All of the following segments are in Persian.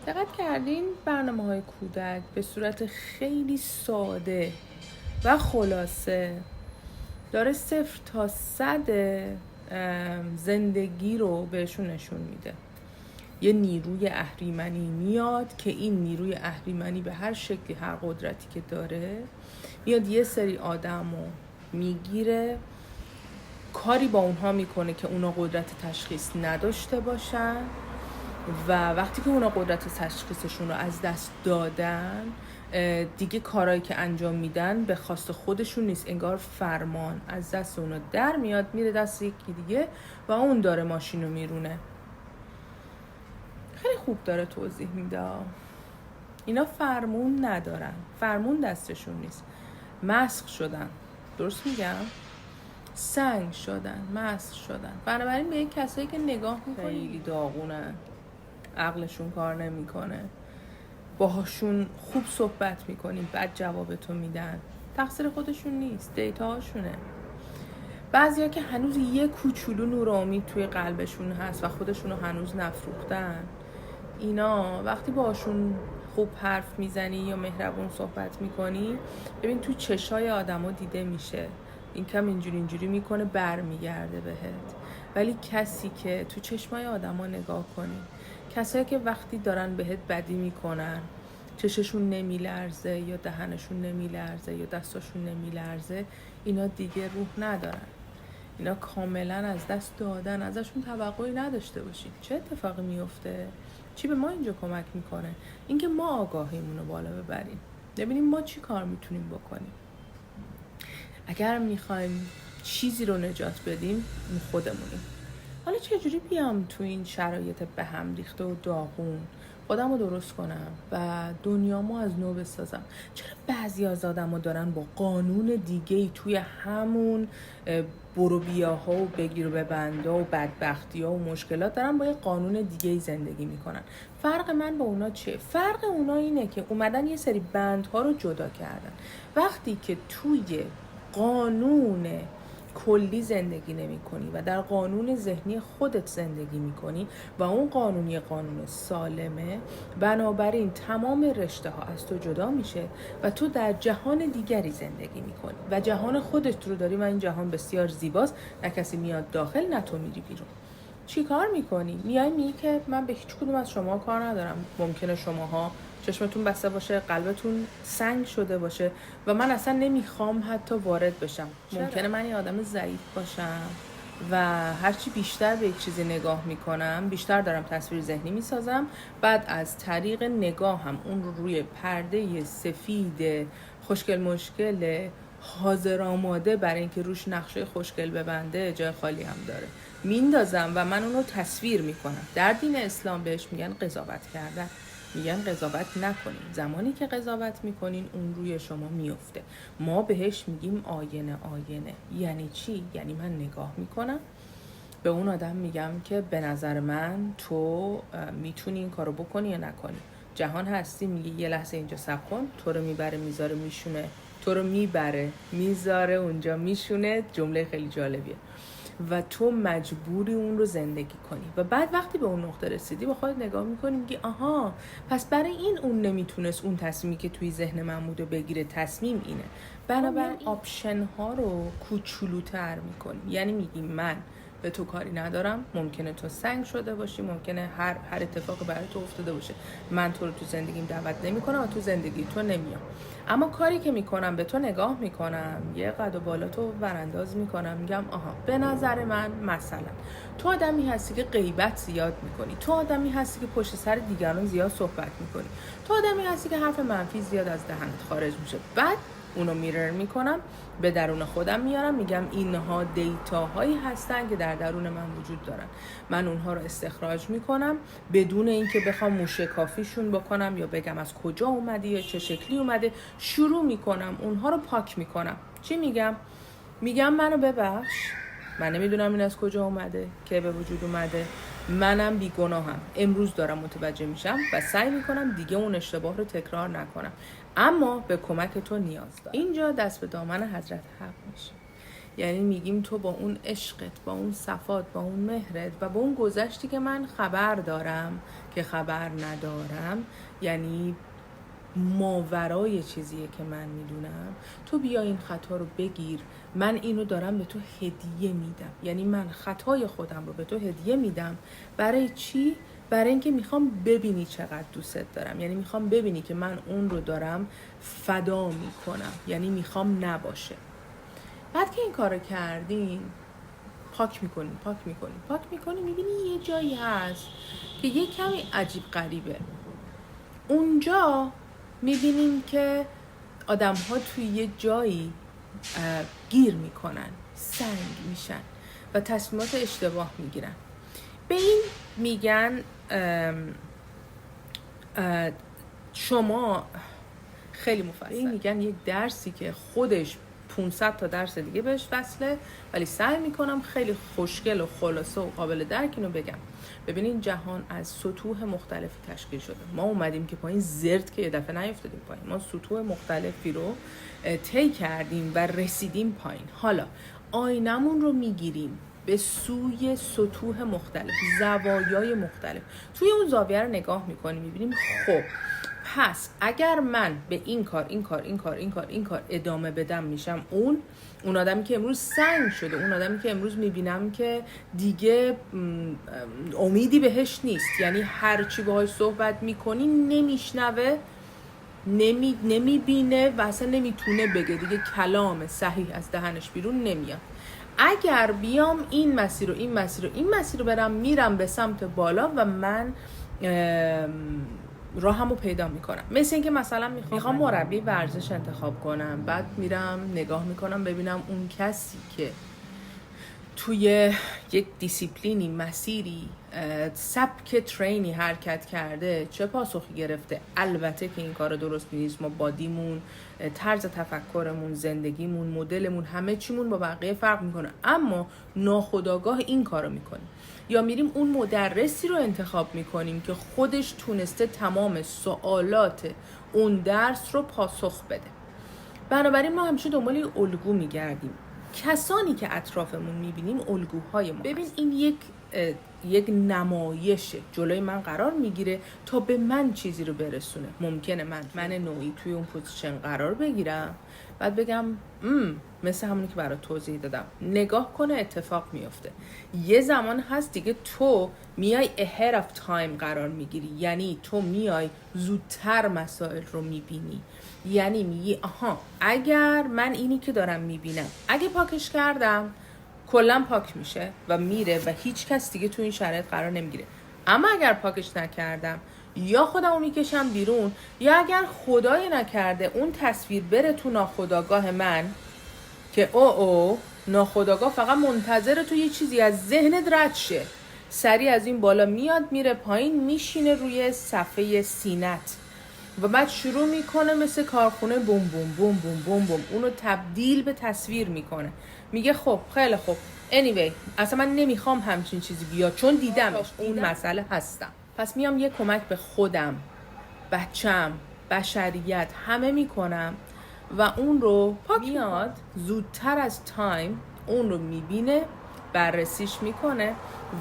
دقت کردین برنامه‌های کودک به صورت خیلی ساده و خلاصه داره 0 تا 100 زندگی رو بهشون نشون میده. یه نیروی اهریمنی میاد که این نیروی اهریمنی به هر شکلی، هر قدرتی که داره، میاد یه سری آدم رو میگیره، کاری با اونها میکنه که اونا قدرت تشخیص نداشته باشن و وقتی که اونا قدرت تشخیصشون رو از دست دادن، دیگه کارهایی که انجام میدن به خواست خودشون نیست، انگار فرمان از دست اونا در میاد میره دست یکی دیگه و اون داره ماشین رو میرونه. خیلی خوب داره توضیح میده. اینا فرمون ندارن، فرمون دستشون نیست، مسخ شدن. درست میگم؟ سنگ شدن، مسخ شدن. بنابراین به این کسایی که نگاه میکنی خیلی داغونن، عقلشون کار نمیکنه، باهاشون خوب صحبت میکنی بعد جواب تو میدن، تقصیر خودشون نیست، دیتاهاشونه. بعضیا که هنوز یه کوچولو نور و امید توی قلبشون هست و خودشونو هنوز نفروختن، اینا وقتی باهاشون خوب حرف میزنی یا مهربون صحبت میکنی، ببین تو چشای آدما دیده میشه این کم اینجوری میکنه برمیگرده بهت. ولی کسی که تو چشمای آدما نگاه کنی، کسایی که وقتی دارن بهت بدی میکنن چششون نمیلرزه یا دهنشون نمیلرزه یا دستاشون نمیلرزه، اینا دیگه روح ندارن، اینا کاملا از دست دادن، ازشون توقعی نداشته باشید. چه اتفاقی میفته؟ چی به ما اینجا کمک میکنه؟ اینکه ما آگاهیمون رو بالا ببریم، ببینیم ما چی کار میتونیم بکنیم. اگر میخوایم چیزی رو نجات بدیم، خودمونیم. حالا چجوری بیام تو این شرایط به هم ریخته و داغون خودم رو درست کنم و دنیامو از نو بسازم؟ چرا بعضی از آدم ها دارن با قانون دیگه‌ای توی همون برو بیاها و بگیر و ببندا و بدبختی ها و مشکلات دارن با یه قانون دیگه‌ای زندگی میکنن؟ فرق من با اونا چیه؟ فرق اونا اینه که اومدن یه سری بندها رو جدا کردن. وقتی که توی قانون کلی زندگی نمی کنی و در قانون ذهنی خودت زندگی می کنی و اون قانون قانون سالمه، بنابراین تمام رشته ها از تو جدا میشه و تو در جهان دیگری زندگی می کنی و جهان خودت رو داری و این جهان بسیار زیباست، نه کسی میاد داخل نه تو میری بیرون. چی کار میکنی؟ میای میگی که من به هیچ کدوم از شما کار ندارم. ممکنه شماها چشمتون بسته باشه، قلبتون سنگ شده باشه و من اصلا نمیخوام حتی وارد بشم. ممکنه من یه آدم ضعیف باشم و هرچی بیشتر به یک چیزی نگاه میکنم بیشتر دارم تصویر ذهنی میسازم، بعد از طریق نگاه هم اون رو روی پرده سفید خوشگل مشکل حاضر آماده برای اینکه روش نقشه خوشگل ببنده جای خالی هم داره میندازم و من اون رو تصویر میکنم. در دین اسلام بهش میگن قضاوت کردن، میگن قضاوت نکنین. زمانی که قضاوت میکنین اون روی شما میفته. ما بهش میگیم آینه. آینه یعنی چی؟ یعنی من نگاه میکنم به اون آدم میگم که به نظر من تو میتونی این کارو بکنی یا نکنی. جهان هستی میگه یه لحظه اینجا صبر کن، تو رو میبره میذاره میشونه، تو رو میبره میذاره اونجا میشونه. جمله خیلی جالبیه و تو مجبوری اون رو زندگی کنی و بعد وقتی به اون نقطه رسیدی با خودت نگاه میکنی میگی آها پس برای این اون نمیتونست اون تصمیمی که توی ذهن من بوده بگیره. تصمیم اینه. بنابراین آپشن ها رو کوچولوتر میکنی. یعنی میگی من به تو کاری ندارم، ممکنه تو سنگ شده باشی، ممکنه هر اتفاقی برای تو افتاده باشه، من تو رو تو زندگیم دعوت نمیکنم و تو زندگی تو نمیام. اما کاری که میکنم به تو نگاه میکنم، یه قد و بالا تو برانداز میکنم، میگم آها به نظر من مثلا تو آدمی هستی که غیبت زیاد میکنی، تو آدمی هستی که پشت سر دیگران زیاد صحبت میکنی، تو آدمی هستی که حرف منفی زیاد از دهنت خارج میشه. بعد اونو میرر میکنم به درون خودم میارم، میگم اینها دیتاهایی هستن که در درون من وجود دارن، من اونها رو استخراج میکنم بدون اینکه بخوام موشکافیشون بکنم یا بگم از کجا اومده یا چه شکلی اومده. شروع میکنم اونها رو پاک میکنم. چی میگم؟ میگم منو ببخش، من نمیدونم این از کجا اومده که به وجود اومده، منم بیگناهم، امروز دارم متوجه میشم و سعی میکنم دیگه اون اشتباه رو تکرار نکنم، اما به کمک تو نیاز دارم. اینجا دست به دامن حضرت حق میشه. یعنی میگیم تو با اون عشقت، با اون صفات، با اون مهرت و با اون گذشتی که من خبر دارم که خبر ندارم یعنی ماورای چیزیه که من میدونم. تو بیا این خطا رو بگیر، من اینو دارم به تو هدیه میدم. یعنی من خطای خودم رو به تو هدیه میدم. برای چی؟ برای اینکه میخوام ببینی چقدر دوستت دارم. یعنی میخوام ببینی که من اون رو دارم فدا میکنم. یعنی میخوام نباشه. بعد که این کارو کردین، پاک میکنی میبینی یه جایی هست که یه کمی عجیب غریبه. اونجا میبینیم که آدم ها توی یه جایی گیر میکنن، سنگ میشن و تصمیمات اشتباه میگیرن. به این میگن شما خیلی مفصل، این میگن یک درسی که خودش 500 تا درس دیگه بهش وصله، ولی سعی میکنم خیلی خوشگل و خلاصه و قابل درک اینو بگم. ببینین جهان از سطوح مختلفی تشکیل شده. ما اومدیم که پایین زرد که یه دفعه نیفتادیم پایین، ما سطوح مختلفی رو طی کردیم و رسیدیم پایین. حالا آینمون رو میگیریم به سوی سطوح مختلف، زوایای مختلف. توی اون زاویه رو نگاه میکنیم، میبینیم خب پس اگر من به این کار ادامه بدم میشم اون آدمی که امروز سنگ شده، اون آدمی که امروز میبینم که دیگه امیدی بهش نیست. یعنی هر چی باهاش صحبت میکنی نمیشنوه، نمیبینه و اصلا نمیتونه بگه، دیگه کلام صحیح از دهنش بیرون نمیاد. اگر بیام این مسیر رو برم، میرم به سمت بالا و من راهمو پیدا میکنم. مثل اینکه مثلا میخوام مربی ورزش انتخاب کنم، بعد میرم نگاه میکنم ببینم اون کسی که توی یک دیسیپلینی، مسیری، سبک ترینی حرکت کرده چه پاسخی گرفته. البته که این کار درست نیست. ما بادیمون، طرز تفکرمون، زندگیمون، مدلمون، همه چیمون با بقیه فرق میکنه، اما ناخودآگاه این کارو میکنیم. یا میریم اون مدرسی رو انتخاب میکنیم که خودش تونسته تمام سوالات اون درس رو پاسخ بده. بنابراین ما همیشه دنبال الگو میگردیم. کسانی که اطرافمون میبینیم الگوهای ما. ببین این یک نمایشه، جلوی من قرار میگیره تا به من چیزی رو برسونه. ممکنه من نوعی توی اون پوزیشن قرار بگیرم، بعد بگم مثل همونی که برای توضیح دادم، نگاه کنه اتفاق میفته. یه زمان هست دیگه تو میای ahead of time قرار میگیری، یعنی تو میای زودتر مسائل رو میبینی. یعنی میگی آها اگر من اینی که دارم میبینم اگه پاکش کردم کلا پاک میشه و میره و هیچ کس دیگه تو این شرایط قرار نمیگیره. اما اگر پاکش نکردم یا خودمو میکشم بیرون، یا اگر خدای نکرده اون تصویر بره تو ناخودآگاه من که ناخودآگاه فقط منتظر تو یه چیزی از ذهنت رد شه، سریع از این بالا میاد میره پایین، میشینه روی صفحه سینت و بعد شروع میکنه مثل کارخونه بوم بوم بوم بوم بوم بوم اونو تبدیل به تصویر میکنه. میگه خب خیلی خوب anyway اصلا من نمیخوام همچین چیزی بیاد چون دیدمش، اون مسئله هستم. پس میام یه کمک به خودم، بچم، بشریت، همه میکنم و اون رو پاک میاد زودتر از تایم اون رو میبینه، بررسیش میکنه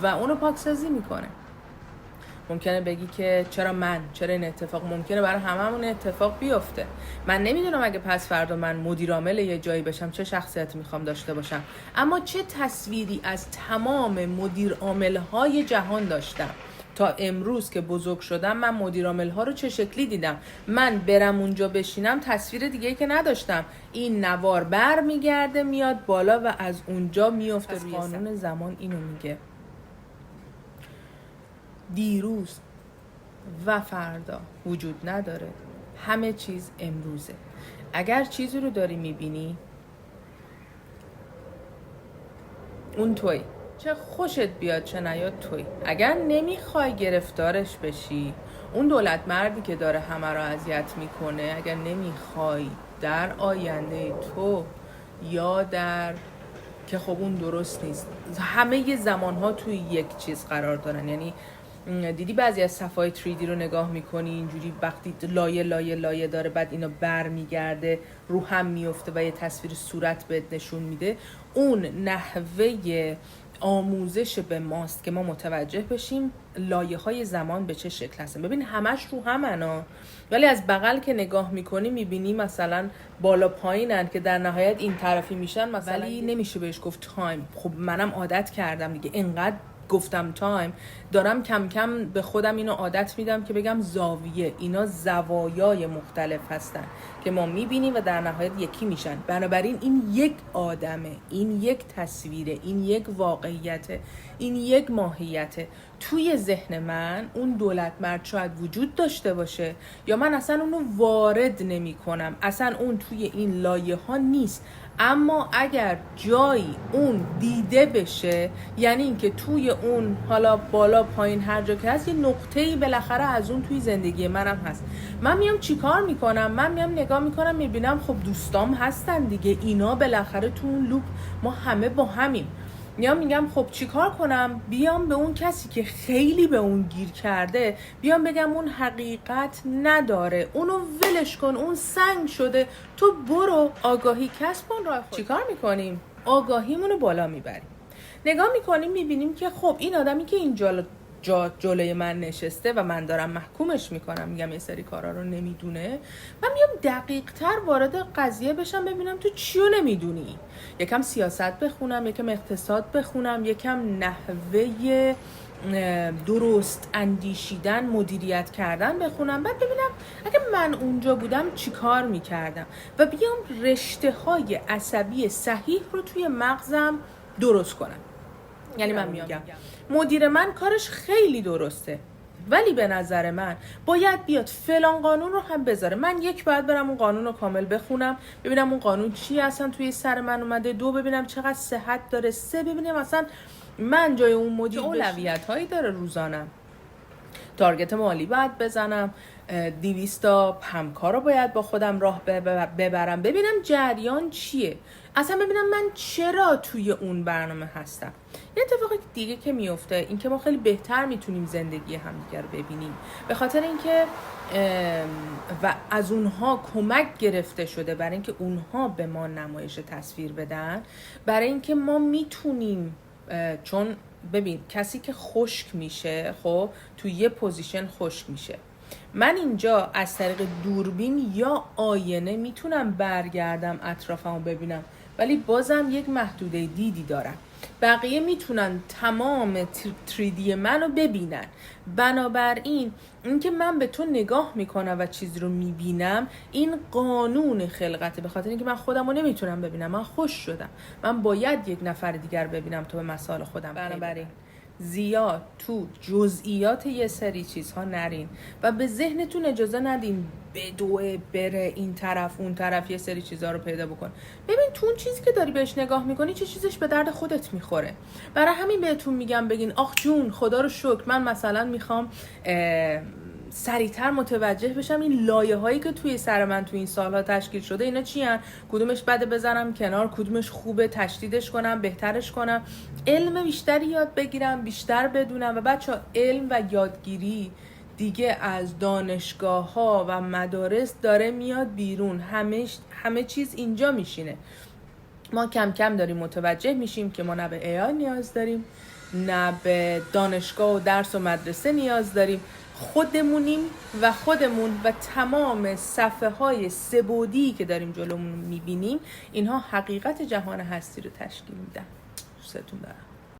و اون رو پاکسازی میکنه. ممکنه بگی که چرا این اتفاق ممکنه برای هممون اتفاق بیفته. من نمیدونم اگه پس فردا من مدیر عامل یه جایی بشم چه شخصیتی میخوام داشته باشم، اما چه تصویری از تمام مدیر عامل‌های جهان داشتم تا امروز که بزرگ شدم. من مدیر عامل‌ها رو چه شکلی دیدم، من برم اونجا بشینم تصویر دیگه که نداشتم. این نوار بر میگرده میاد بالا و از اونجا میفته روی قانون زمان. اینو میگه دیروز و فردا وجود نداره، همه چیز امروزه. اگر چیزی رو داری میبینی اون توی، چه خوشت بیاد چه نیاد توی. اگر نمیخوای گرفتارش بشی، اون دولت مردی که داره همه رو اذیت میکنه، اگر نمیخوای در آینده تو یا در که خب اون درست نیست، همه ی زمانها توی یک چیز قرار دارن. یعنی دیدی بعضی از صفحای 3D رو نگاه میکنی اینجوری وقتی لایه داره بعد اینا بر میگرده رو هم میفته و یه تصویر صورت بهت نشون میده. اون نحوه آموزش به ماست که ما متوجه بشیم لایه‌های زمان به چه شکل هستن. ببین همش رو همنا، ولی از بغل که نگاه میکنی میبینی مثلا بالا پایینن که در نهایت این طرفی میشن مثلا، ولی نمیشه بهش گفت تایم. خب منم عادت کردم دیگه، اینقدر گفتم تایم، دارم کم کم به خودم اینو عادت میدم که بگم زاویه. اینا زوایای مختلف هستن که ما میبینیم و در نهایت یکی میشن. بنابراین این یک آدمه، این یک تصویره، این یک واقعیته، این یک ماهیته. توی ذهن من اون دولت مرد شاید وجود داشته باشه یا من اصلا اونو وارد نمی کنم، اصلا اون توی این لایه ها نیست، اما اگر جایی اون دیده بشه، یعنی اینکه توی اون حالا بالا پایین هر جا که هست یه نقطه‌ای بالاخره از اون توی زندگی منم هست. من میام چیکار میکنم؟ من میام نگاه میکنم میبینم خب دوستام هستن دیگه، اینا بالاخره تو اون لوپ ما همه با همیم. یا میگم خب چیکار کنم؟ بیام به اون کسی که خیلی به اون گیر کرده بیام بگم اون حقیقت نداره، اونو ولش کن، اون سنگ شده، تو برو آگاهی کسب کن راه خود. چیکار میکنیم؟ آگاهیمونو بالا میبریم، نگاه میکنیم میبینیم که خب این آدمی که اینجا جلوی من نشسته و من دارم محکومش میکنم، میگم یه سری کارا رو نمیدونه، من میام دقیق تر وارد قضیه بشم ببینم تو چیو نمیدونی. یکم سیاست بخونم، یکم اقتصاد بخونم، یکم نحوه درست اندیشیدن، مدیریت کردن بخونم، بعد ببینم اگه من اونجا بودم چی کار میکردم و بیام رشته های عصبی صحیح رو توی مغزم درست کنم. یعنی من میگم مدیر من کارش خیلی درسته، ولی به نظر من باید بیاد فلان قانون رو هم بذاره. من باید برم اون قانون رو کامل بخونم ببینم اون قانون چی اصلا توی سر من اومده، 2 ببینم چقدر صحت داره، 3 ببینم اصلا من جای اون مدیر اولویت هایی داره روزانم، تارگت مالی باید بزنم، 200 تا همکار رو باید با خودم راه ببرم، ببینم جریان چیه، اصلا ببینم من چرا توی اون برنامه هستم. یه اتفاق دیگه که میفته این که ما خیلی بهتر میتونیم زندگی همدیگر رو ببینیم، به خاطر اینکه و از اونها کمک گرفته شده برای اینکه اونها به ما نمایش تصویر بدن، برای اینکه ما میتونیم، چون ببین کسی که خشک میشه خب توی یه پوزیشن خشک میشه، من اینجا از طریق دوربین یا آینه میتونم برگردم اطرافمو ببینم، ولی بازم یک محدوده دیدی دارم. بقیه میتونن تمام 3D منو ببینن. بنابراین اینکه من به تو نگاه میکنم و چیز رو میبینم، این قانون خلقته، به خاطر اینکه من خودم رو نمیتونم ببینم، من خوش شدم، من باید یک نفر دیگر ببینم تو به مسائل خودم. بنابراین زیاد تو جزئیات یه سری چیزها نرین و به ذهنتون اجازه ندین بدوه بره این طرف اون طرف یه سری چیزها رو پیدا بکن. ببین تو اون چیزی که داری بهش نگاه میکنی چه چیزش به درد خودت میخوره. برای همین بهتون میگم بگین آخ جون خدا رو شکر من مثلا میخوام سریعتر متوجه بشم این لایه هایی که توی سر من توی این سالها تشکیل شده اینا چی هن؟ کدومش بده بزنم کنار، کدومش خوبه تشدیدش کنم، بهترش کنم، علم بیشتری یاد بگیرم، بیشتر بدونم. و بچه علم و یادگیری دیگه از دانشگاه ها و مدارس داره میاد بیرون، همه چیز اینجا میشینه. ما کم کم داریم متوجه میشیم که ما نه به AI نیاز داریم، نه به دانشگاه و درس و مدرسه نیاز داریم، خودمونیم و خودمون و تمام صفحه های سه‌بعدی که داریم جلومون میبینیم اینها حقیقت جهان هستی رو تشکیل میدن. دوستتون دارم.